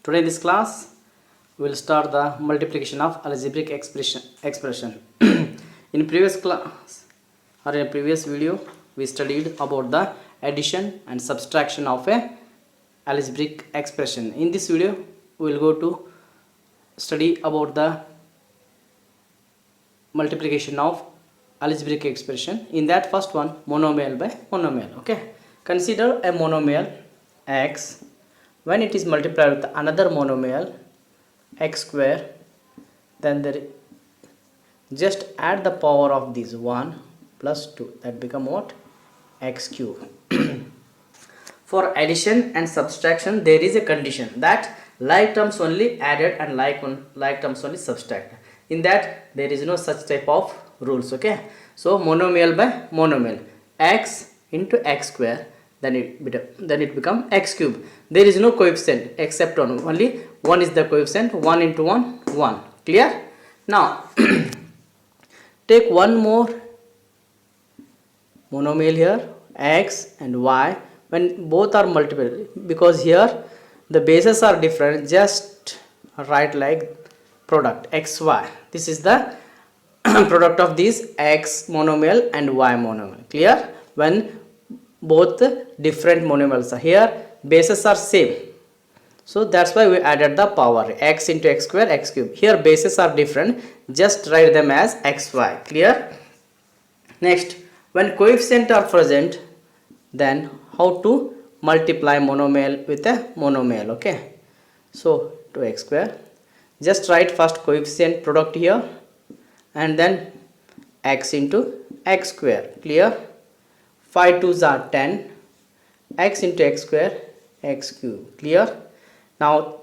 Today in this class we will start the multiplication of algebraic expression. In previous class or in a previous video we studied about the addition and subtraction of a algebraic expression. In this video we will go to study about the multiplication of algebraic expression. In that first one, monomial by monomial. Okay, consider a monomial x. When it is multiplied with another monomial x square, then there just add the power of these 1 plus 2, that become what? X cube. For addition and subtraction there is a condition that like terms only added and like terms only subtracted. In that there is no such type of rules. Okay, so monomial by monomial, x into x square, then it become x cube. There is no coefficient except one, only 1 is the coefficient. 1 into 1 1. Clear? Now take one more monomial here, x and y. When both are multiple, because here the bases are different, just write like product xy. This is the product of these x monomial and y monomial. Clear? When both different monomials are here, bases are same, so that's why we added the power x into x square x cube. Here bases are different, just write them as xy. Clear? Next, when coefficient are present, then how to multiply monomial with a monomial. Okay, so 2x square, just write first coefficient product here and then x into x square. Clear? 5 2s are 10, x into x square x cube. Clear? Now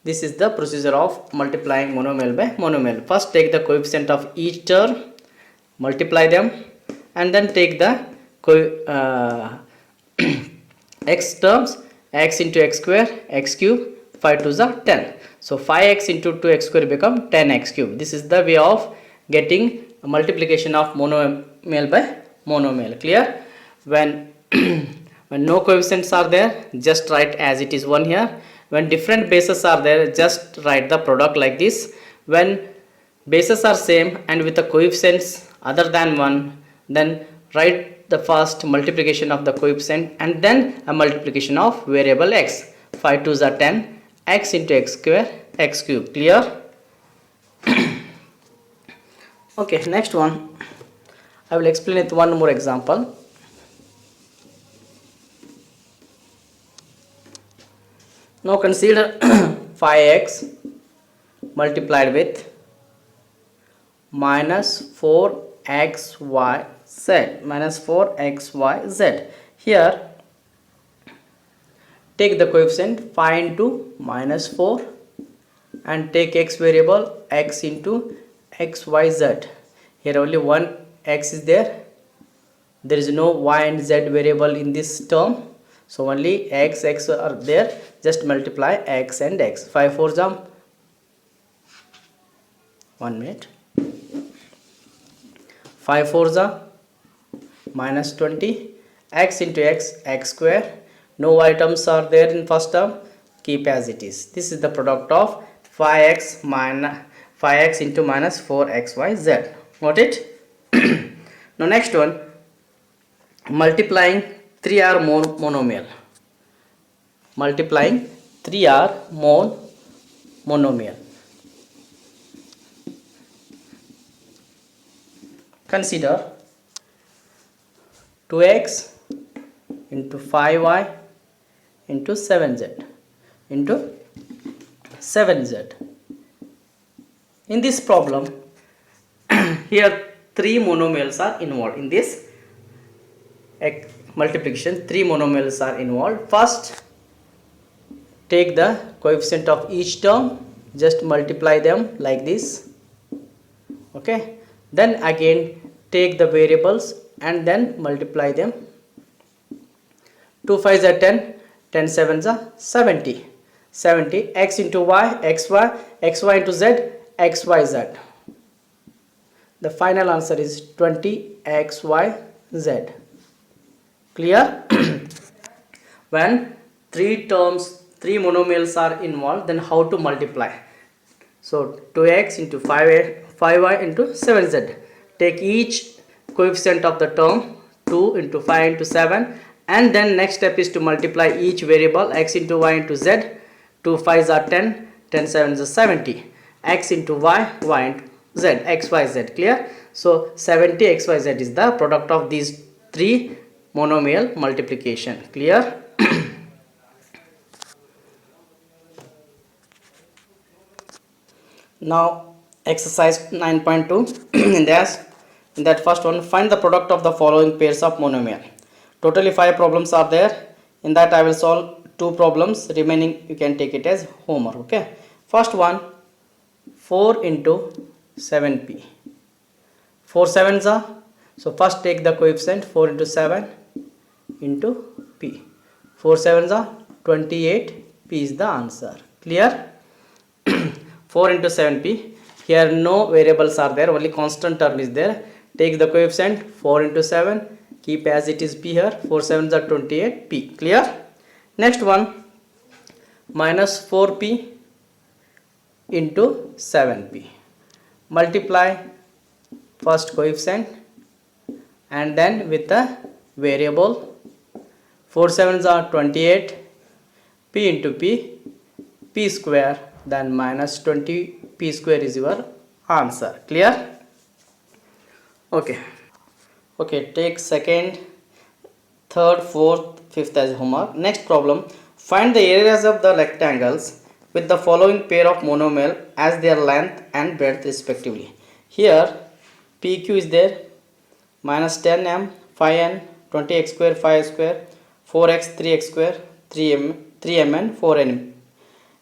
this is the procedure of multiplying monomial by monomial. First take the coefficient of each term, multiply them, and then take the x terms, x into x square x cube. 5 2s are 10, so 5x into 2x square become 10x cube. This is the way of getting multiplication of monomial by monomial. Clear? When when no coefficients are there, just write as it is 1 here. When different bases are there, just write the product like this. When bases are same and with the coefficients other than 1, then write the first multiplication of the coefficient and then a multiplication of variable x. 5 2s are 10, x into x square x cube. Clear? Okay, next one I will explain it one more example. Now consider 5x multiplied with minus 4xyz, minus 4xyz. Here take the coefficient 5 into minus 4 and take x variable x into xyz. Here only one x is there, there is no y and z variable in this term, so only x are there. Just multiply x and x. 5 4 jump 1 minute, 5 4 minus 20, x into x x square. No y terms are there in first term, keep as it is. This is the product of 5x into minus 4xyz. Got it? Now next one, multiplying 3 or more monomial. Multiplying 3 or more monomial. Consider 2x into 5y into 7z into 7z. In this problem, here 3 monomials are involved in this multiplication. 3 monomials are involved. First take the coefficient of each term, just multiply them like this. Okay, then again take the variables and then multiply them. 2 5s are 10, 10 7s are 70, 70 x into y xy, xy into z xyz. The final answer is 20xyz. Clear? When 3 terms three monomials are involved, then how to multiply? So 2x into 5y into 7z. Take each coefficient of the term 2 into 5 into 7, and then next step is to multiply each variable x into y into z. 2 5s are 10, 10 7s are 70. X into y, y into z, x y z. Clear? So 70 x y z is the product of these three monomial multiplication. Clear? Now exercise 9.2 in that first one, find the product of the following pairs of monomial. Totally 5 problems are there. In that I will solve 2 problems, remaining you can take it as homework. Okay, first one, 4 into 7p. 4 sevens are, so first take the coefficient 4 into 7 into p. 4 sevens are 28, p is the answer. Clear? 4 into 7p. Here no variables are there, only constant term is there. Take the coefficient 4 into 7, keep as it is p here. 4 sevens are 28, p. Clear? Next one, minus 4p into 7p. Multiply first coefficient and then with the variable. 4 sevens are 28, p into p, p square, then minus 20 p square is your answer. Clear? Okay, take second, third, fourth, fifth as homework. Next problem, find the areas of the rectangles with the following pair of monomial as their length and breadth respectively. Here pq is there, minus 10m, 5n, 20x square, 5 square, 4x, 3x square, 3mn, 4n.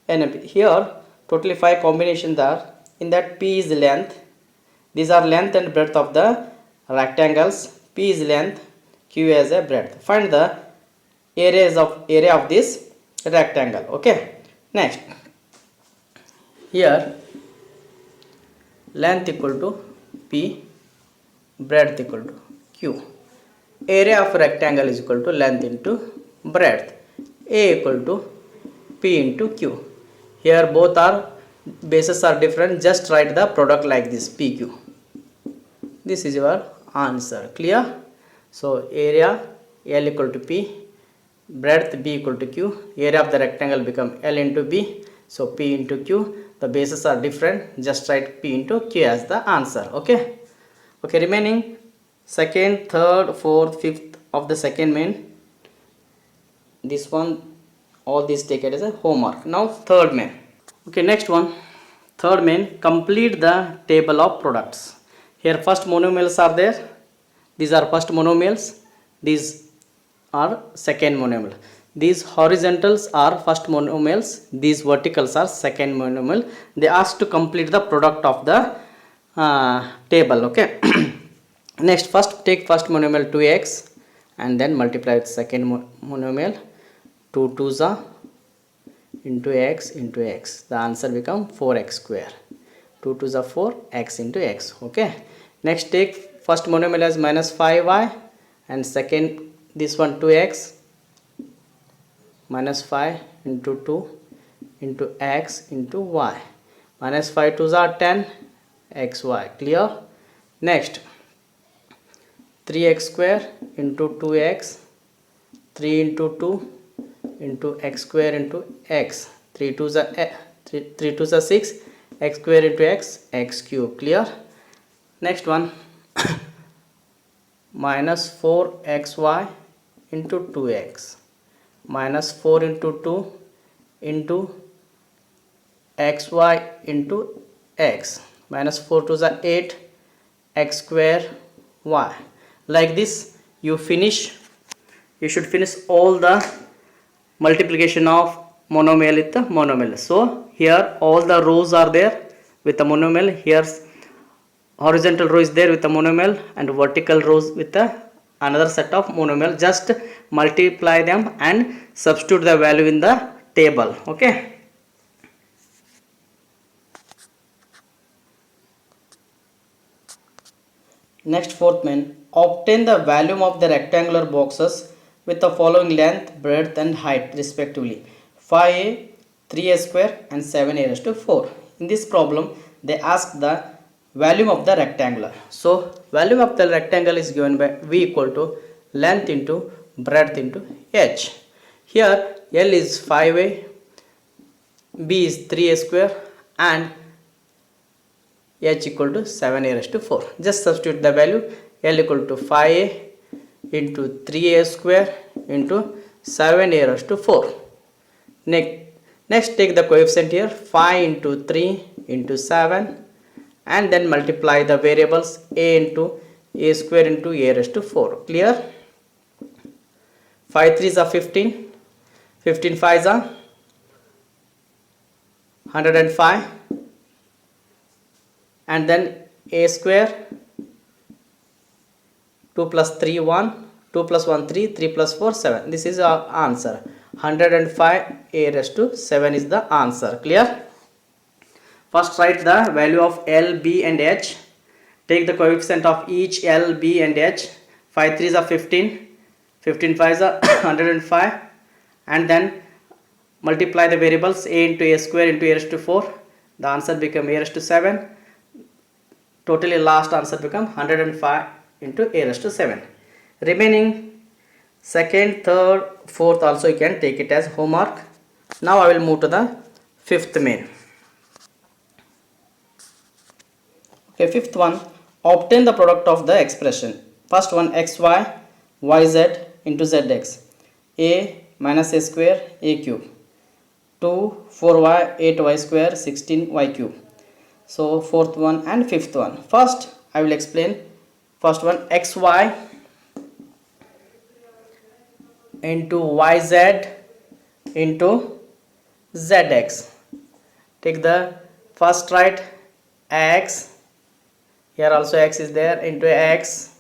And here totally 5 combinations are. In that p is length. These are length and breadth of the rectangles. P is length, q as a breadth. Find the area of this rectangle. Okay. Next, here length equal to p, breadth equal to q. Area of rectangle is equal to length into breadth. A equal to p into q. Here both are bases are different, just write the product like this, pq. This is your answer. Clear? So area L equal to p, breadth b equal to q. Area of the rectangle become L into b, so p into q. The bases are different, just write p into q as the answer. Okay, remaining second, third, fourth, fifth of the second main. This one, all these take it as a homework. Now third main. Okay, next one, third main, complete the table of products. Here first monomials are there. These are first monomials. These are second monomial. These horizontals are first monomials. These verticals are second monomial. They ask to complete the product of the table. Okay. Next, first take first monomial 2x and then multiply with second monomial. 2 2s are into x into x. The answer become 4x square. 2 2s are 4, x into x. Okay. Next, take first monomial as minus 5y and second this one 2x, minus 5 into 2 into x into y. Minus 5 2s are 10, xy. Clear? Next, 3x square into 2x, 3 into 2 into x square into x. 3 2s are 6, x square into x cube. Clear? Next one, minus 4xy into 2x, minus 4 into 2 into xy into x. Minus 4 2s are 8, x square y. Like this you should finish all the multiplication of monomial with the monomial. So here all the rows are there with the monomial. Here's horizontal row is there with the monomial and vertical rows with the another set of monomial. Just multiply them and substitute the value in the table. Okay. Next, fourth main, obtain the volume of the rectangular boxes with the following length, breadth and height respectively. 5a, 3a square and 7a raised to 4. In this problem they ask the volume of the rectangular. So volume of the rectangle is given by v equal to length into breadth into h. Here L is 5a, b is 3a square and h equal to 7a raised to 4. Just substitute the value. L equal to 5a into 3a square into 7a raised to 4. Next take the coefficient here, 5 into 3 into 7, and then multiply the variables a into a square into a raised to 4. Clear? 5 3s are 15, 15 5s are 105, and then a square, 2 plus 3 1, 2 plus 1 3, 3 plus 4 7. This is our answer. 105 a raised to 7 is the answer. Clear? First write the value of L, B and H. Take the coefficient of each L, B and H. 5 3s are 15, 15 5s are 105, and then multiply the variables a into a square into a raised to 4. The answer become a raised to 7. Totally last answer become 105 into a raised to 7. Remaining second, third, fourth also you can take it as homework. Now I will move to the fifth main. Okay, fifth one, obtain the product of the expression. First one, xy, yz into zx. A minus a square, a cube. 2, 4y, 8y square, 16y cube. So fourth one and fifth one. First I will explain. First one, xy into yz into zx. Take the first write x, here also x is there, into x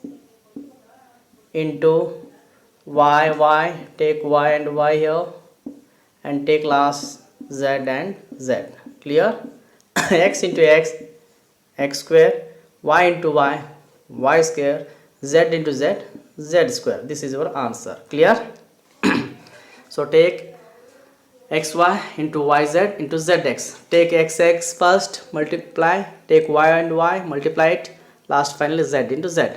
into y, take y and y here, and take last z and z. Clear? X into x, x square, y into y, y square, z into z, z square. This is your answer. Clear? So take xy into yz into zx. Take xx first, multiply, take y and y, multiply it, last finally z into z.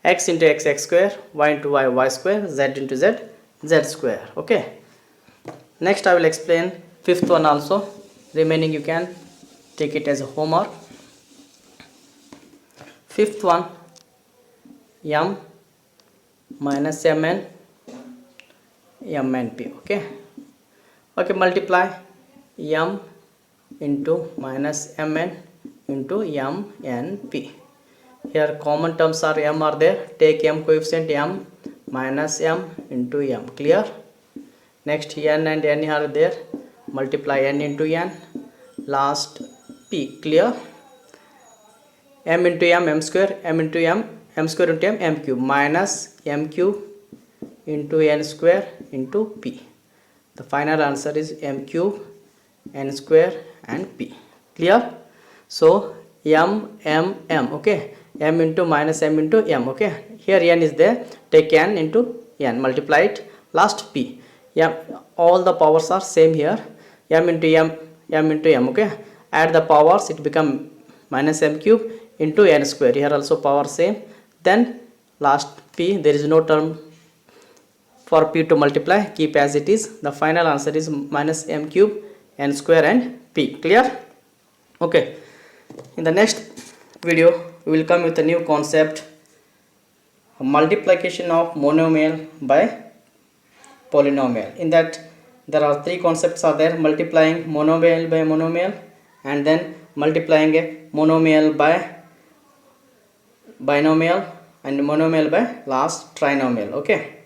X into x, x square, y into y, y square, z into z, z square. Okay. Next I will explain fifth one also. Remaining you can take it as a homework. Fifth one, m minus mn, mn p. Okay. Okay, multiply m into minus mn into mn p. Here common terms are m are there. Take m coefficient m minus m into m. Clear? Next n and n are there. Multiply n into n. Last p. Clear? M into m square, m into m square into m cube, minus m cube into n square into p. The final answer is m cube, n square and p. Clear? So m. Okay, m into minus m into m. Okay, here n is there. Take n into n, multiply it, last p. M, all the powers are same here. M into m into m. Okay, add the powers, it become minus m cube into n square. Here also power same. Then last p, there is no term for p to multiply, keep as it is. The final answer is minus m cube, n square and p. Clear? Okay, in the next video we will come with a new concept, multiplication of monomial by polynomial. In that there are three concepts are there: multiplying monomial by monomial, and then multiplying a monomial by binomial, and monomial by last trinomial. Okay.